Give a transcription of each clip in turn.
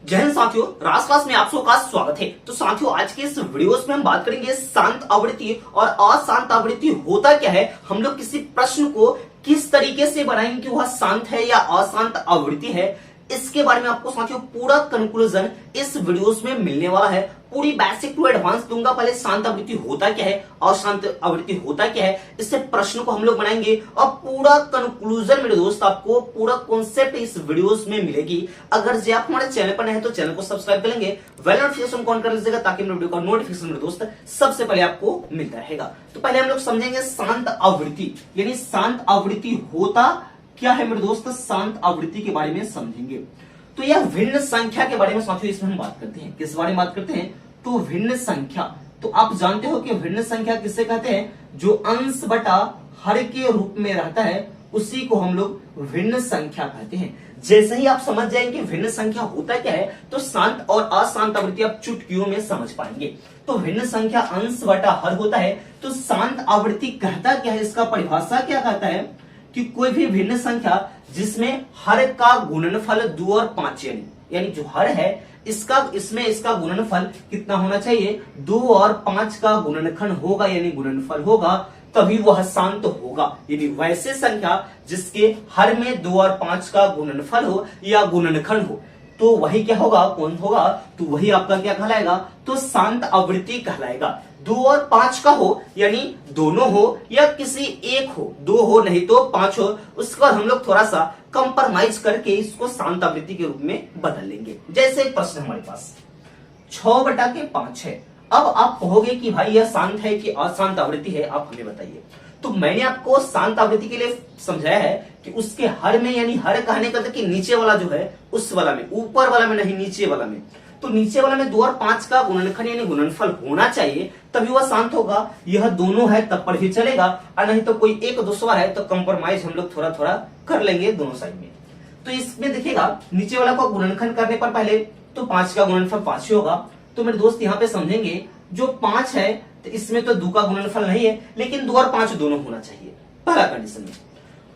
जय हिंद साथियों, राज क्लास में आप सबका का स्वागत है। तो साथियों, आज के इस वीडियोस में हम बात करेंगे शांत आवृत्ति और अशांत आवृत्ति होता क्या है। हम लोग किसी प्रश्न को किस तरीके से बनाएंगे कि वह शांत है या अशांत आवृत्ति है, इसके बारे में आपको साथियों पूरा कंक्लूजन इस वीडियोस में मिलने वाला है। पूरी बेसिक टू एडवांस दूंगा। पहले शांत आवृत्ति होता क्या है, अशांत आवृत्ति होता क्या है, इससे प्रश्न को हम लोग बनाएंगे और पूरा कंक्लूजन मेरे दोस्त आपको पूरा कॉन्सेप्ट इस वीडियोस में मिलेगी। अगर जे आप हमारे चैनल पर नए हैं तो चैनल को सब्सक्राइब कर लेंगे, बेल नोटिफिकेशन ऑन कर लीजिएगा ताकि मेरे वीडियो का नोटिफिकेशन मेरे दोस्त सबसे पहले आपको मिलता रहेगा। तो पहले हम लोग समझेंगे शांत आवृत्ति, यानी शांत आवृत्ति होता क्या है मेरे दोस्त। शांत आवृत्ति के बारे में समझेंगे। तो यह भिन्न संख्या के बारे में साथियों इसमें हम बात करते हैं। किस बारे में बात करते हैं? तो भिन्न संख्या। तो आप जानते हो कि भिन्न संख्या किसे कहते हैं? जो अंश बटा हर के रूप में रहता है उसी को हम लोग भिन्न संख्या कहते हैं। जैसे ही आप समझ जाएंगे भिन्न संख्या होता क्या है तो शांत और अशांत आवृत्ति आप चुटकियों में समझ पाएंगे। तो भिन्न संख्या अंश बटा हर होता है। तो शांत आवृत्ति कहता क्या है, इसका परिभाषा क्या कहता है कि कोई भी भिन्न संख्या जिसमें हर का गुणनफल 2 और 5 यानी जो हर है इसका गुणनफल कितना होना चाहिए? 2 और 5 का गुणनखंड होगा यानी गुणनफल होगा, तभी वह शांत होगा। यानी वैसे संख्या जिसके हर में 2 और 5 का गुणनफल हो या गुणनखंड हो तो वही क्या होगा? कौन होगा? तो वही आपका क्या कहलाएगा? तो शांत आवृत्ति कहलाएगा। 2 और 5 का हो यानी दोनों हो या किसी एक हो, 2 हो नहीं तो 5 हो, उसके बाद हम लोग थोड़ा सा कंप्रोमाइज करके इसको शांत आवृत्ति के रूप में बदल लेंगे। जैसे एक प्रश्न हमारे पास 6/5 है। अब आप कहोगे कि भाई यह शांत है कि अशांत आवृत्ति है, आप हमें बताइए। तो मैंने आपको शांत आवृत्ति के लिए समझाया है कि उसके हर में, यानी हर कहने का कि नीचे वाला जो है उस वाला में, ऊपर वाला में नहीं, नीचे वाला में। तो नीचे वाला में 2 और 5 का गुणनखंड यानी गुणनफल होना चाहिए तभी वह शांत होगा। यह दोनों है तब पर भी चलेगा, और नहीं तो कोई एक दूसरा है तो कंप्रोमाइज हम लोग थोड़ा थोड़ा कर लेंगे दोनों साइड में। तो इसमें देखिएगा नीचे वाला को गुणनखंड करने पर पहले तो 5 का गुणनफल 5 ही होगा। तो मेरे दोस्त यहाँ पे समझेंगे जो 5 है तो इसमें तो 2 का गुणनफल नहीं है, लेकिन 2 और 5 दोनों होना चाहिए पहला कंडीशन में।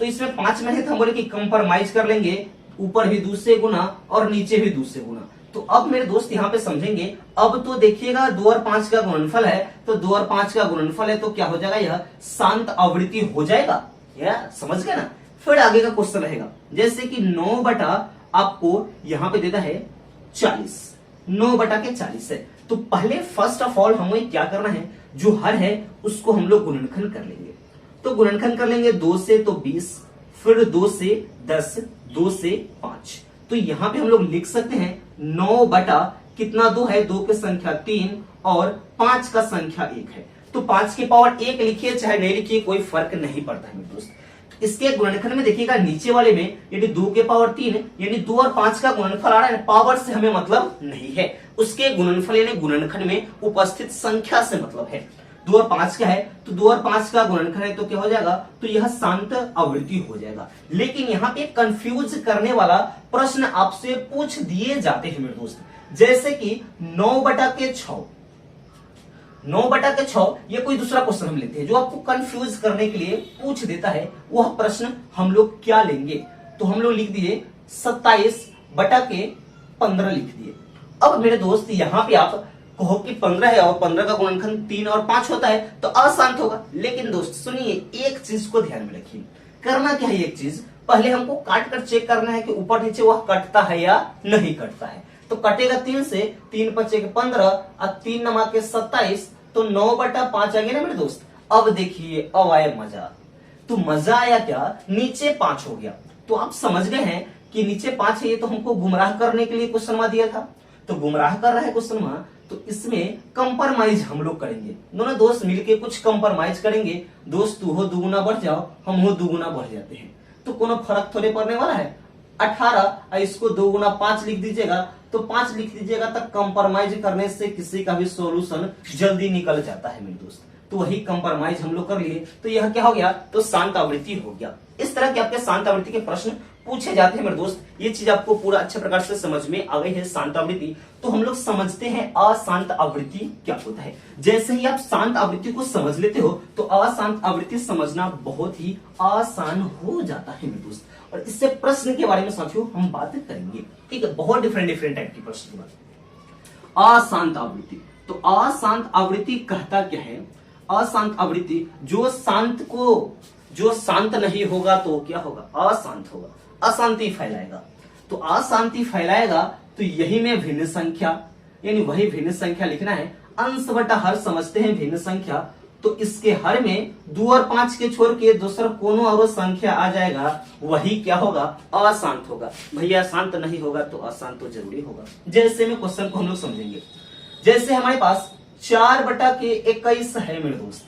तो इसमें 5 में है तो हम बोले कि कंप्रोमाइज कर लेंगे, ऊपर भी 2 से गुना और नीचे भी 2 से गुना। तो अब मेरे दोस्त यहाँ पे समझेंगे, अब तो देखिएगा 2 और 5 का गुणनफल है तो 2 और 5 का गुणनफल है तो क्या हो जाएगा? यह शांत आवृत्ति हो जाएगा। या समझ गए ना? फिर आगे का क्वेश्चन रहेगा जैसे कि 9 बटा आपको यहाँ पे देता है 40, 9 बटा के 40 है। तो पहले फर्स्ट ऑफ ऑल हमें क्या करना है, जो हर है उसको हम लोग गुणनखंड कर लेंगे। तो गुणनखंड कर लेंगे 2 से तो 20, फिर 2 से 10, 2 से 5। तो यहाँ पे हम लोग लिख सकते हैं 9 बटा कितना 2 है, 2 की संख्या 3 और 5 का संख्या 1 है। तो 5 की पावर 1 लिखिए चाहे नहीं लिखिए कोई फर्क नहीं पड़ता है मेरे दोस्त। इसके गुणनखंड में देखिएगा नीचे वाले में यदि 2 के पावर 3 यानी 2 और 5 का गुणनफल आ रहा है, पावर से हमें मतलब नहीं है, उसके गुणनफल यानी गुणनखंड में उपस्थित संख्या से मतलब है। 2 और 5 का है तो 2 और 5 का गुणनखंड है तो क्या हो जाएगा? तो यह शांत आवृत्ति हो जाएगा। लेकिन यहाँ पे कंफ्यूज करने वाला प्रश्न आपसे पूछ दिए जाते हैं मेरे दोस्त, जैसे कि 9 बटा के 6, 9 बटा के 6 ये कोई दूसरा क्वेश्चन हम लेते हैं जो आपको कंफ्यूज करने के लिए पूछ देता है। वह प्रश्न हम लोग क्या लेंगे? तो हम लोग लिख दिए 27 बटा के 15 लिख दिए। अब मेरे दोस्त यहाँ पे आप कहो कि 15 है और 15 का गुणनखंड 3 और 5 होता है तो अशांत होगा। लेकिन दोस्त सुनिए, एक चीज को ध्यान में रखिए। करना क्या है, एक चीज पहले हमको काट कर चेक करना है कि ऊपर नीचे वह कटता है या नहीं कटता है। तो कटेगा 3 से, 3 5 15 और 3 नमा के 27, तो 9 बटा 5 आएंगे ना मेरे दोस्त। अब देखिए, अब आया मजा। तो मजा आया क्या? नीचे 5 हो गया। तो आप समझ गए हैं कि नीचे 5 है, ये तो हमको गुमराह करने के लिए क्वेश्चन में दिया था। तो गुमराह कर रहा है क्वेश्चन में, तो इसमें कंप्रोमाइज हम लोग करेंगे। दोनों दोस्त मिलके कुछ कंप्रोमाइज करेंगे। दोस्त तू हो 2 गुना बढ़ जाओ, हम हो 2 गुना बढ़ जाते हैं, तो कोनो फर्क थोड़े पड़ने वाला है। 18 इसको 2 गुना 5 लिख दीजिएगा, तो 5 लिख दीजिएगा तक कंप्रोमाइज करने से किसी का भी सॉल्यूशन जल्दी निकल जाता है मेरे दोस्त। तो वही कंप्रोमाइज हम लोग कर लिए, तो यह क्या हो गया? तो शांत आवृत्ति हो गया। इस तरह के आपके शांत आवृत्ति के प्रश्न पूछे जाते हैं मेरे दोस्त। ये चीज आपको पूरा अच्छे प्रकार से समझ में आ गई है शांत आवृत्ति। तो हम लोग समझते हैं अशांत आवृत्ति क्या होता है। जैसे ही आप शांत आवृत्ति को समझ लेते हो तो अशांत आवृत्ति समझना बहुत ही आसान हो जाता है मेरे दोस्त। और इससे प्रश्न के बारे में साथियों हम बात करेंगे, ठीक है। बहुत डिफरेंट टाइप की प्रश्न की बात। अशांत आवृत्ति, तो अशांत आवृत्ति कहता क्या है? अशांत आवृत्ति जो शांत नहीं होगा तो क्या होगा? अशांत होगा, अशांति फैलाएगा। तो अशांति फैलाएगा तो यही में भिन्न संख्या, यानी वही भिन्न संख्या लिखना है। अंश बटा हर समझते हैं भिन्न संख्या, तो इसके हर में 2 और 5 के छोड़ के दूसरा कोनो और संख्या आ जाएगा, वही क्या होगा? अशांत होगा। भैया शांत नहीं होगा तो अशांत तो जरूरी होगा। जैसे में क्वेश्चन को हम लोग समझेंगे। जैसे हमारे पास 4/21 है मेरे दोस्त।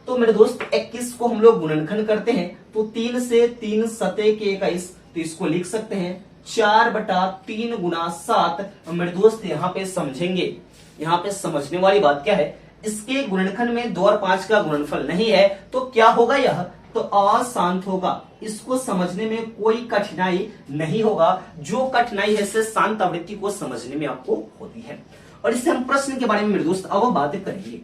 तो मेरे दोस्त 21 को हम लोग गुणनखंड करते हैं तो 3 से 3 सते के 21, तो इसको लिख सकते हैं 4/3 गुना 7। मेरे दोस्त यहाँ पे समझेंगे, यहाँ पे समझने वाली बात क्या है? इसके गुणनखंड में 2 और 5 का गुणनफल नहीं है तो क्या होगा? यह तो अशांत होगा। इसको समझने में कोई कठिनाई नहीं होगा। जो कठिनाई है से शांत आवृत्ति को समझने में आपको होती है। और इससे हम प्रश्न के बारे में मेरे दोस्त अब बात करेंगे।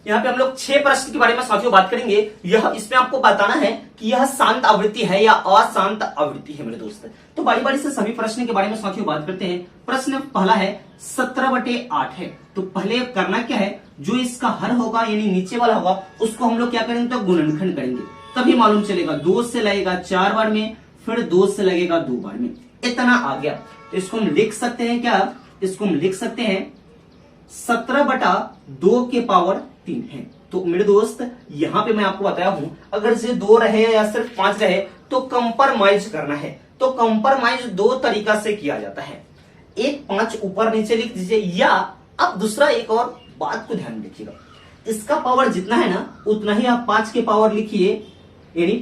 यहाँ पे हम लोग 6 प्रश्न के बारे में साथियों बात करेंगे। यह इसमें आपको बताना है कि यह शांत आवृत्ति है या अशांत आवृत्ति है मेरे दोस्त। तो बारी बारी से सभी प्रश्न के बारे में साथियों बात करते हैं। प्रश्न पहला है 17/8 है। तो पहले करना क्या है? जो इसका हर होगा यानी नीचे वाला होगा उसको हम लोग क्या करेंगे? तो गुणनखंड करेंगे, तभी मालूम चलेगा। 2 से लगेगा 4 बार में, फिर 2 से लगेगा 2 बार में, इतना आ गया। तो इसको हम लिख सकते हैं क्या? इसको हम लिख सकते हैं 17/2 के पावर 3 है। तो मेरे दोस्त यहां पे मैं आपको बताया हूं, अगर से 2 रहे या सिर्फ 5 रहे तो कंप्रोमाइज करना है। तो कंप्रोमाइज 2 तरीका से किया जाता है। एक 5 ऊपर नीचे लिख दीजिए, या अब दूसरा एक और बात को ध्यान रखिएगा, इसका पावर जितना है ना उतना ही आप 5 के पावर लिखिए, यानी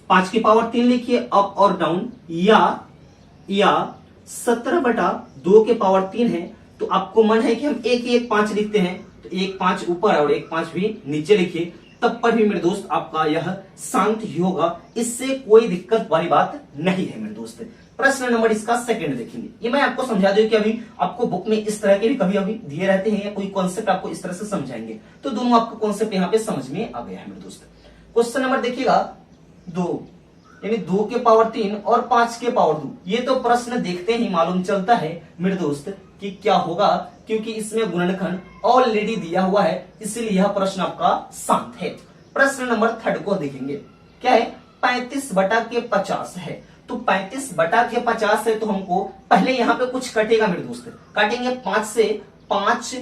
5 के पावर 3 लिखिए अप और डाउन, या 17/2 के पावर 3 है। तो आपको मन है कि हम एक 5 लिखते हैं, तो एक 5 ऊपर और एक 5 भी नीचे लिखिए, तब पर भी मेरे दोस्त आपका यह शांत ही होगा। इससे कोई दिक्कत वाली बात नहीं है मेरे दोस्त। प्रश्न नंबर इसका सेकंड देखेंगे। ये मैं आपको समझा दूं कि अभी आपको बुक में इस तरह के भी कभी दिए रहते हैं या कोई कॉन्सेप्ट आपको इस तरह से समझाएंगे, तो दोनों आपको कॉन्सेप्ट यहाँ पे समझ में आ गया है मेरे दोस्त। क्वेश्चन नंबर देखिएगा 2, यानी 2 के पावर 3 और 5 के पावर 2। ये तो प्रश्न देखते ही मालूम चलता है मेरे दोस्त कि क्या होगा, क्योंकि इसमें गुणनखंड ऑलरेडी दिया हुआ है, इसलिए यह प्रश्न आपका शांत है। प्रश्न नंबर 3 को देखेंगे। क्या है? 35/50 है। तो 35/50 है तो हमको पहले यहाँ पे कुछ कटेगा मेरे दोस्त। काटेंगे 5 से, 5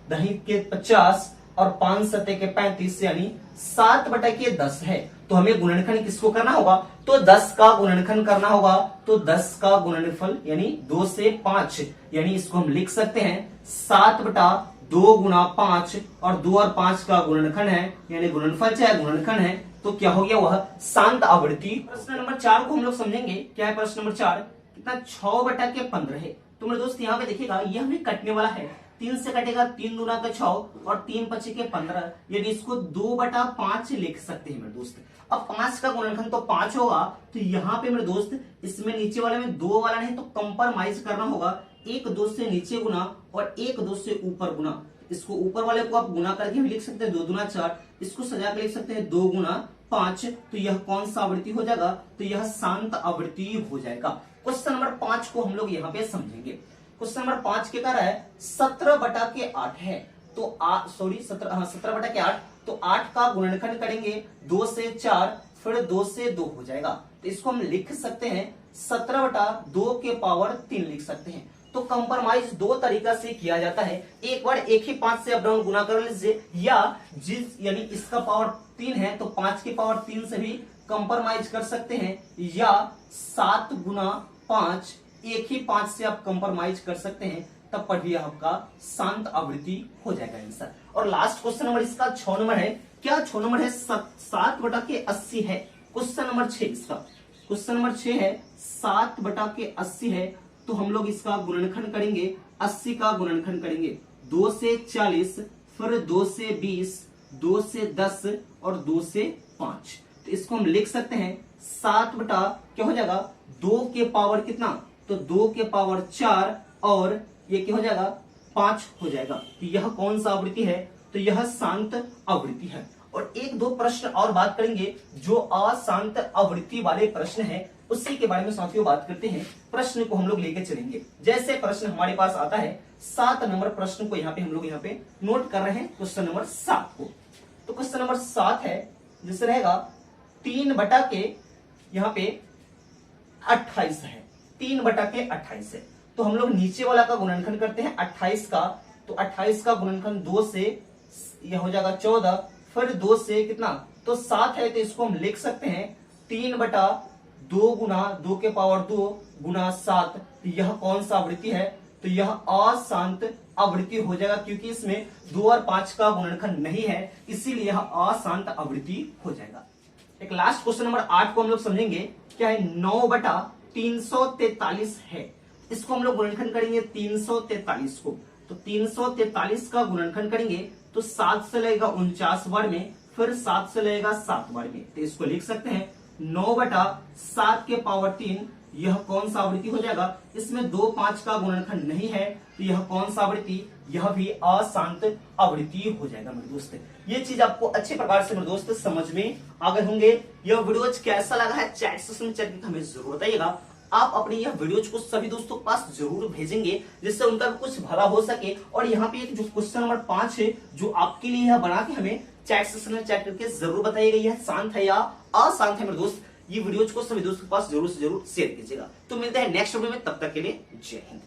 दही के 50 और 5 सते के 35, यानी 7/10 है। तो हमें गुणनखंड किसको करना होगा? तो 10 का गुणनखंड करना होगा। तो 10 का गुणनफल यानी 2 से 5, यानी इसको हम लिख सकते हैं 7/2 गुना 5, और 2 और 5 का गुणनखंड है, यानी गुणनफल चाहे गुणनखंड है, तो क्या हो गया? वह शांत आवृत्ति। प्रश्न नंबर 4 को हम लोग समझेंगे। क्या है प्रश्न नंबर 4? कितना? 6/15 है। तो मेरे दोस्त यहाँ पे देखिएगा, यह हमें कटने वाला है। 3 से कटेगा 3 दूना का 6 और 3 पचे के 15, यदि इसको 2/5 लिख सकते हैं मेरे दोस्त। अब 5 का गुणनखंड तो 5 होगा, तो यहाँ पे मेरे दोस्त इसमें नीचे वाले में 2 वाला नहीं तो कंप्रोमाइज करना होगा। 1 2 से नीचे गुना और 1 2 से ऊपर गुना। इसको ऊपर वाले को आप गुना करके भी लिख सकते हैं, 2 दूना 4। इसको सजा के लिख सकते हैं 2 गुना 5। तो यह कौन सा आवृत्ति हो जाएगा? तो यह शांत आवृत्ति हो जाएगा। क्वेश्चन नंबर 5 को हम लोग यहाँ पे समझेंगे। क्वेश्चन नंबर 5 के कारण है 17/8 है। तो 17/8। तो 8 का गुणनखंड करेंगे 2 से 4, फिर 2 से 2 हो जाएगा। तो इसको हम लिख सकते हैं 17/2 के पावर 3 लिख सकते हैं। तो कंप्रोमाइज 2 तरीका से किया जाता है। एक बार एक ही 5 से अप डाउन गुना कर लीजिए, या यानी इसका पावर 3 है तो 5 के पावर 3 से भी कंप्रोमाइज कर सकते हैं, या 7 गुना 5 एक ही 5 से आप कंप्रोमाइज कर सकते हैं, तब पर भी आपका शांत आवृत्ति हो जाएगा आंसर। और लास्ट क्वेश्चन नंबर इसका 6 नंबर है। क्या 6 नंबर है? 7/80 है। क्वेश्चन नंबर 6 इसका। क्वेश्चन नंबर 6 है 7/80 है। तो हम लोग इसका गुणनखंड करेंगे, 80 का गुणनखंड करेंगे 2 से 40, फिर 2 से 20, 2 से 10 और 2 से 5। तो इसको हम लिख सकते हैं 7 बटा क्या हो जाएगा 2 के पावर कितना, तो 2 के पावर 4 और ये क्या हो जाएगा 5 हो जाएगा। तो यह कौन सा आवृत्ति है, तो यह शांत आवृत्ति है। और एक दो प्रश्न और बात करेंगे जो अशांत आवृत्ति वाले प्रश्न है, उसी के बारे में साथियों बात करते हैं। प्रश्न को हम लोग लेके चलेंगे। जैसे प्रश्न हमारे पास आता है 7 नंबर प्रश्न को यहाँ पे हम लोग यहाँ पे नोट कर रहे हैं, क्वेश्चन नंबर 7 को। तो क्वेश्चन नंबर 7 है, जिससे रहेगा 3 बटा के यहाँ पे 28 है, 3 बटा के 28 है। तो हम लोग नीचे वाला का गुणनखंड करते हैं 28 का, तो 28 का गुणनखंड 2 से यह हो जाएगा 14, फिर 2 से कितना, तो 7 है। तो इसको हम लिख सकते हैं 3 बटा 2 गुना 2 के पावर 2 गुना 7। तो यह कौन सा आवृत्ति है, तो यह अशांत आवृत्ति हो जाएगा, क्योंकि इसमें 2 और 5 का गुणनखंड नहीं है, इसीलिए यह अशांत आवृत्ति हो जाएगा। एक लास्ट क्वेश्चन नंबर 8 को हम लोग समझेंगे। क्या है, 9 बटा 343 है। इसको हम लोग गुणनखंड करेंगे 343 को, तो 343 का गुणनखंड करेंगे तो 7 से लगेगा 49 बार में, फिर 7 से लगेगा 7 बार में। तो इसको लिख सकते हैं 9 बटा 7 के पावर 3। यह कौन सा आवृत्ति हो जाएगा, इसमें 2 5 का गुणनखंड नहीं है, तो यह कौन सा आवृत्ति, यह भी अशांत आवृत्ति हो जाएगा मेरे दोस्त। ये चीज आपको अच्छे प्रकार से मेरे दोस्त समझ में आ गए होंगे। यह वीडियो कैसा लगा है चैट सेक्शन में चैट करके हमें जरूर बताइएगा। आप अपने यह वीडियोज को सभी दोस्तों के पास जरूर भेजेंगे, जिससे उनका कुछ भला हो सके। और यहाँ पे एक जो क्वेश्चन नंबर 5 है, जो आपके लिए यह बना के हमें चैट सेक्शन में चैट करके जरूर बताइएगा, यह शांत है या अशांत है मेरे दोस्त। ये वीडियोज को सभी दोस्तों के पास जरूर से जरूर शेयर कीजिएगा। तो मिलते हैं नेक्स्ट वीडियो में, तब तक के लिए जय हिंद।